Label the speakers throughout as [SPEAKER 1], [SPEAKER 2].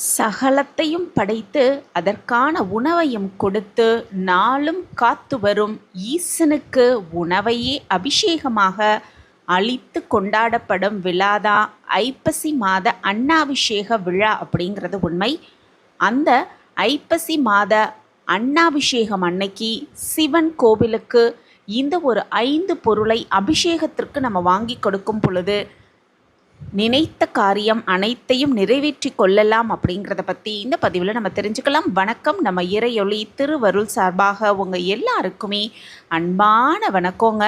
[SPEAKER 1] சகலத்தையும் படைத்து அதற்கான உணவையும் கொடுத்து நாளும் காத்து வரும் ஈசனுக்கு உணவையே அபிஷேகமாக அளித்து கொண்டாடப்படும் விழாதான் ஐப்பசி மாத அன்னாபிஷேக விழா அப்படிங்கிறது உண்மை. அந்த ஐப்பசி மாத அன்னாபிஷேகம் அன்னைக்கு சிவன் கோவிலுக்கு இந்த ஒரு 5 பொருளை அபிஷேகத்திற்கு நம்ம வாங்கி கொடுக்கும் பொழுது நினைத்த காரியம் அனைத்தையும் நிறைவேற்றி கொள்ளலாம் அப்படிங்கிறத பற்றி இந்த பதிவில் நம்ம தெரிஞ்சுக்கலாம். வணக்கம். நம்ம இறையொளி திருவருள் சார்பாக உங்கள் எல்லாருக்குமே அன்பான வணக்கங்க.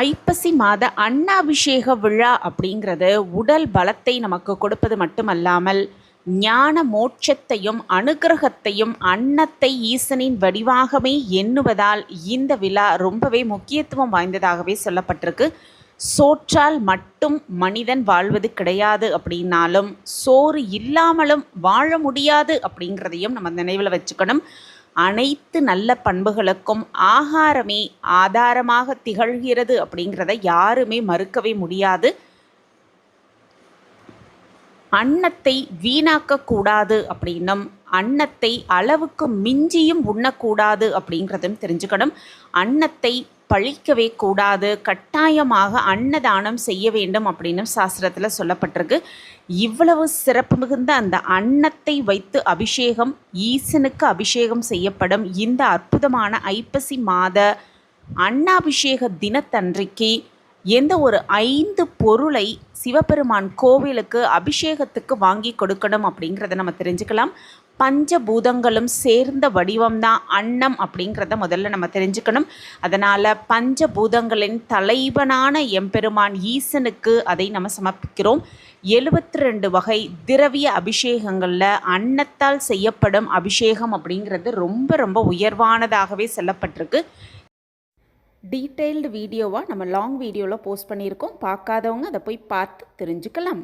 [SPEAKER 1] ஐப்பசி மாத அன்னாபிஷேக விழா அப்படிங்கிறது உடல் பலத்தை நமக்கு கொடுப்பது மட்டுமல்லாமல் ஞான மோட்சத்தையும் அனுகிரகத்தையும் அன்னத்தை ஈசனின் வடிவாகவே எண்ணுவதால் இந்த விழா ரொம்பவே முக்கியத்துவம் வாய்ந்ததாகவே சொல்லப்பட்டிருக்கு. சோற்றால் மட்டும் மனிதன் வாழ்வது கிடையாது அப்படின்னாலும் சோறு இல்லாமலும் வாழ முடியாது அப்படிங்கிறதையும் நம்ம நினைவில் வச்சுக்கணும். அனைத்து நல்ல பண்புகளுக்கும் ஆகாரமே ஆதாரமாக திகழ்கிறது அப்படிங்கிறத யாருமே மறுக்கவே முடியாது. அன்னத்தை வீணாக்கக்கூடாது அப்படின்னும் அன்னத்தை அளவுக்கு மிஞ்சியும் உண்ணக்கூடாது அப்படிங்கிறதும் தெரிஞ்சுக்கணும். அன்னத்தை பழிக்கவே கூடாது, கட்டாயமாக அன்னதானம் செய்ய வேண்டும் அப்படின்னு சாஸ்திரத்தில் சொல்லப்பட்டிருக்கு. இவ்வளவு சிறப்பு மிகுந்த அந்த அன்னத்தை வைத்து அபிஷேகம் ஈசனுக்கு அபிஷேகம் செய்யப்படும் இந்த அற்புதமான ஐப்பசி மாத அன்னாபிஷேக தினத்தன்றைக்கு எந்த ஒரு 5 பொருளை சிவபெருமான் கோவிலுக்கு அபிஷேகத்துக்கு வாங்கி கொடுக்கணும் அப்படிங்கிறத நம்ம தெரிஞ்சுக்கலாம். பஞ்சபூதங்களும் சேர்ந்த வடிவம்தான் அன்னம் அப்படிங்கிறத முதல்ல நம்ம தெரிஞ்சுக்கணும். அதனால் பஞ்சபூதங்களின் தலைவனான எம்பெருமான் ஈசனுக்கு அதை நம்ம சமர்ப்பிக்கிறோம். 72 வகை திரவிய அபிஷேகங்களில் அன்னத்தால் செய்யப்படும் அபிஷேகம் அப்படிங்கிறது ரொம்ப ரொம்ப உயர்வானதாகவே சொல்லப்பட்டிருக்கு. டீட்டெயில்டு வீடியோவாக நம்ம லாங் வீடியோவில் போஸ்ட் பண்ணியிருக்கோம். பார்க்காதவங்க அதை போய் பார்த்து தெரிஞ்சுக்கலாம்.